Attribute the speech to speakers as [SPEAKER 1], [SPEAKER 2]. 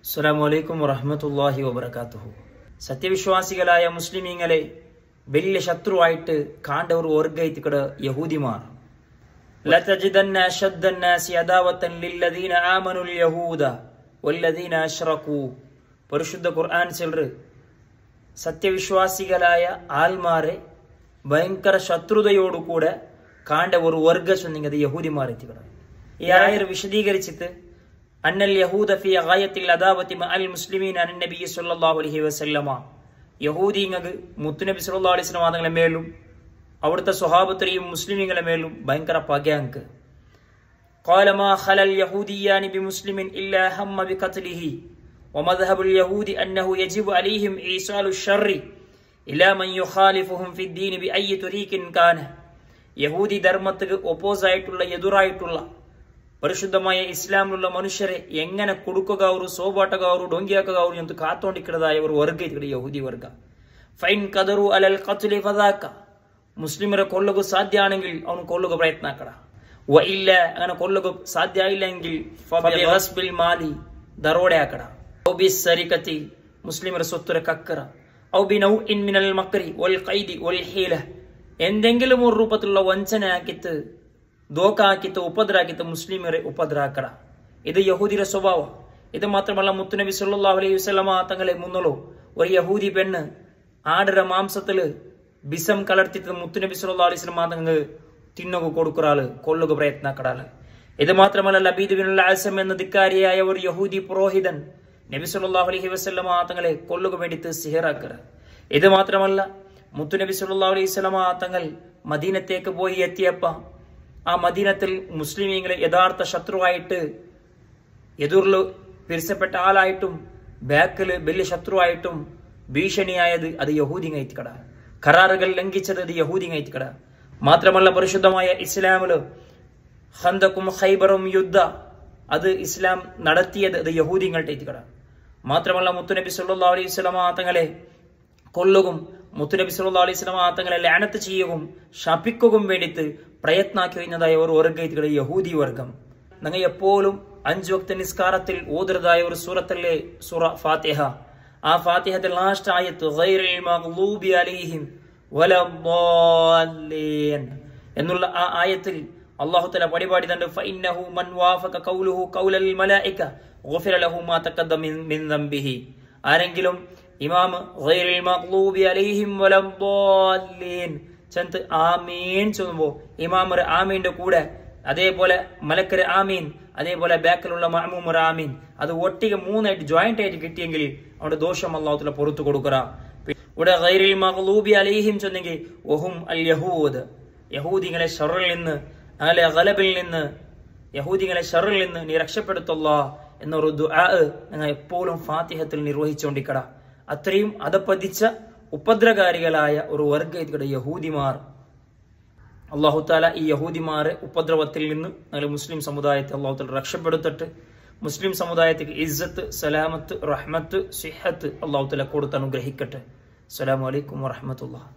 [SPEAKER 1] അസ്സലാമുഅലൈക്കും വറഹ്മത്തുള്ളാഹി വബറകാതുഹു. സത്യവിശ്വാസികളായ മുസ്ലിമീങ്ങളെ വലിയ ശത്രുവായിട്ട് കാണ്ട ഒരു വർഗ്ഗത്തിക്കട യഹൂദിമാർ. ലതജിദന്ന അശദ്ദന്നാസി അദാവതൻ ലില്ലദീന ആമനുൽ യഹൂദ വല്ലദീന അശ്റകൂ. പരിശുദ്ധ ഖുർആൻ ചൊല്ല്, സത്യവിശ്വാസികളായ ആൽമാരെ ഭയങ്കര ശത്രുതയോടുകൂടെ കാണ്ട ഒരു വർഗ്ഗ ചൊന്നിങ്ങത് യഹൂദിമാർ എത്തിക്കട. ഈ ആയർ വിശദീകരിച്ചിട്ട് അന്നൽ യഹൂദ ഫി ഗായത്തിൽ അദാവതി മഅൽ മുസ്ലിമീന അൻ നബി സല്ലല്ലാഹു അലൈഹി വസല്ലമ. യഹൂദിങ്ങൾക്ക് മുത്തുനബി സല്ലല്ലാഹു അലൈഹി വസല്ലം തങ്ങളുടെ മേലും അവിടുത്തെ സ്വഹാബത്തിലെയും മുസ്ലിമീങ്ങളുടെ മേലും ഭയങ്കര പകയാങ്ക്. ഖാല മാ ഖലൽ യഹൂദിയാനി ബിമുസ്ലിമിൻ ഇല്ലാ ഹമ്മ ബിഖത്ലിഹി വമദ്ഹബുൽ യഹൂദി അന്നഹു യജിബു അലൈഹിം ഈസാലു ശർരി ഇലാ മൻ യുഖാലിഫുഹും ഫിദ്ദീൻ ബിഅയ്യി തുരീഖിൻ കാന. യഹൂദി ധർമ്മത്തിന് ഒപ്പോസായിട്ടുള്ള എതിരായിട്ടുള്ള പരിശുദ്ധമായ ഇസ്ലാമിലുള്ള മനുഷ്യരെ എങ്ങനെ കൊടുക്കുകಅವರು ಸೋಬಾಟಗವರು ಡೊಂಗಿಯಾಕಗವರು ಅಂತ ಕಾತೊಂಡಿಕ್ಕಡದಾಯ ಅವರು ವರ್ಗ ಇದ್ಕಡೆ ಯಹೂದಿ ವರ್ಗ. ಫೈನ್ ಕದರು ಅಲಲ್ ಕತ್ಲಿ ಫದಾಕ. ಮುಸ್ಲಿಮರ ಕೊಲ್ಲಗೂ ಸಾಧ್ಯ ಆണെങ്കിൽ ಅವನು ಕೊಲ್ಲಗೂ ಪ್ರಯತ್ನ ಆಕಡ. ವ ಇಲ್ಲ ಅವನ ಕೊಲ್ಲಗೂ ಸಾಧ್ಯ ಇಲ್ಲ ಎಂಗಿಲ್ ಫಬಿ ಗಸ್ಬಿಲ್ ಮಾಲಿ ದರೋಡೆ ಆಕಡ. ಔ ಬಿ ಸರಿಕತಿ ಮುಸ್ಲಿಮರ ಸೊತ್ತುರ ಕಕ್ಕರ. ഔ ബി നൗഇൻ മിനൽ മക്രി വൽ ഖൈദി വൽ ഹീല. എന്തെങ്കിലും ഒരു രൂപത്തിലുള്ള വഞ്ചന ആക്കിത്ത് ദോക്കാക്കിത്ത് ഉപദ്രാക്കിത്ത് മുസ്ലിമരെ ഉപദ്രാക്കട. ഇത് യഹൂദിയുടെ സ്വഭാവ. ഇത് മാത്രമല്ല, മുത്തുനബി സല്ലല്ലാഹു അലൈഹി വസല്ലമ തങ്ങളെ മുന്നല്ലോ ഒരു യഹൂദി പെണ്ണ് ആടര മാംസത്തില് ബിസം കലർത്തിട്ട് മുത്തുനബി സല്ലല്ലാഹു അലൈഹി വസല്ലമ തങ്ങൾ തിന്നുക കൊടുക്കുറാള് കൊല്ലുക പ്രയത്നാക്കടാള്. ഇത് മാത്രമല്ല, ലബീദ് ബിൻ അസ്സം എന്ന ധിക്കാരിയായ ഒരു യഹൂദി പുരോഹിതൻ നബി സല്ലല്ലാഹു അലൈഹി വസല്ലമ തങ്ങളെ കൊല്ലുക വേണ്ടിയിട്ട് സിഹറാക്കറ. ഇത് മാത്രമല്ല, മുത്തുനബി സല്ലല്ലാഹു അലൈഹി വസല്ലമ തങ്ങൾ മദീനത്തേക്ക് പോയി എത്തിയപ്പ ആ മദീനത്തിൽ മുസ്ലിമീങ്ങളെ യഥാർത്ഥ ശത്രുവായിട്ട് എതിർല് പിരിച്ചപ്പെട്ട ആളായിട്ടും ബാക്കില് വലിയ ശത്രുവായിട്ടും ഭീഷണിയായത് അത് യഹൂദിങ്ങൈത്തിക്കട. കരാറുകൾ ലംഘിച്ചത് അത് യഹൂദിങ്ങൈത്തിക്കട. മാത്രമല്ല, പരിശുദ്ധമായ ഇസ്ലാമില് ഖന്ദഖും ഖൈബറും യുദ്ധ അത് ഇസ്ലാം നടത്തിയത് അത് യഹൂദിങ്ങളുടെ എത്തിക്കട. മാത്രമല്ല, മുത്തുനബി സല്ലല്ലാഹു അലൈഹി വസല്ലമ തങ്ങളെ കൊല്ലുകയും മുത്തുനബി സല്ലല്ലാഹു അലൈഹി വസല്ലമ തങ്ങളെ ലഅനത്ത് ചെയ്യുകയും ശപിക്കുകയും വേണ്ടിയിട്ട് പ്രയത്നാക്കി വരുന്നതായ ഒരു വർഗ്ഗത്തിക്കട യഹൂദി വർഗം. നിങ്ങൾ എപ്പോഴും 5 വക്ത നിസ്കാരത്തിൽ ഓതുന്നതായ ഒരു സൂറത്തല്ലേ സൂറ ഫാത്തിഹ. ആ ഫാത്തിഹയുടെ ലാസ്റ്റ് ആയത്ത് ഗൈറിൽ മഗ്ലൂബി അലൈഹിം വലദ്ദാലിൻ എന്നുള്ള ആ ആയത്തിൽ അല്ലാഹു തആല പരിപാടി തന്റെ ഫഇന്നഹു മൻ വാഫക ഖൗലുഹു ഖൗലൽ മലായിക ഗുഫിറ ലഹു മാ തഖദ്ദമ മിൻ ദംബിഹി. ആരെങ്കിലും ഇമാം ഗൈറിൽ മഗ്ലൂബി അലൈഹിം വലദ്ദാലിൻ ചന്ത് ആമീൻ ചൊല്ലുമ്പോ ഇമാമർ ആമീന്റെ കൂടെ അതേപോലെ മലക്കര് ആമീൻ, അതേപോലെ ബാക്കിലുള്ള മഅ്മൂമർ ആമീൻ, അത് ഒട്ടിಗೆ 3 ആയിട്ട് ജോയിന്റ് ആയിട്ട് കിട്ടിയെങ്കിൽ അവരുടെ ദോഷം അല്ലാഹു തആല പുറത്തു കൊടുക്കറ. ഇവിടെ ഗൈറിൽ മഗ്ലൂബി അലൈഹിം ചൊന്നെങ്കിൽ വഹും അൽ യഹൂദ്, യഹൂദികളെ ശർറിൽ നിന്ന് അല ഗലബിൽ നിന്ന് യഹൂദികളെ ശർറിൽ നിന്ന് നീ രക്ഷപ്പെടുത്തല്ലാ എന്നൊരു ദുആ നിങ്ങൾ എപ്പോഴും ഫാത്തിഹത്തിൽ നിർവഹിച്ചുകൊണ്ടിരിക്കട. അത്രയും അതപ്പതിച്ച ഉപദ്രവകാരികളായ ഒരു വർഗ്ഗത്തിക്കട യഹൂദിമാർ. അല്ലാഹു തആല ഈ യഹൂദിമാരെ ഉപദ്രവത്തിൽ നിന്ന് ഞങ്ങളുടെ മുസ്ലിം സമുദായത്തെ അല്ലാഹു തആല രക്ഷപ്പെടുത്തട്ടെ. മുസ്ലിം സമുദായത്തിന് ഇസ്സത്ത്, സലാമത്ത്, റഹ്മത്ത്, സിഹത്ത് അല്ലാഹു തആല കൊടുത്ത് അനുഗ്രഹിക്കട്ടെ. അസ്സലാമു അലൈക്കും വറഹ്മത്തുള്ളാഹി.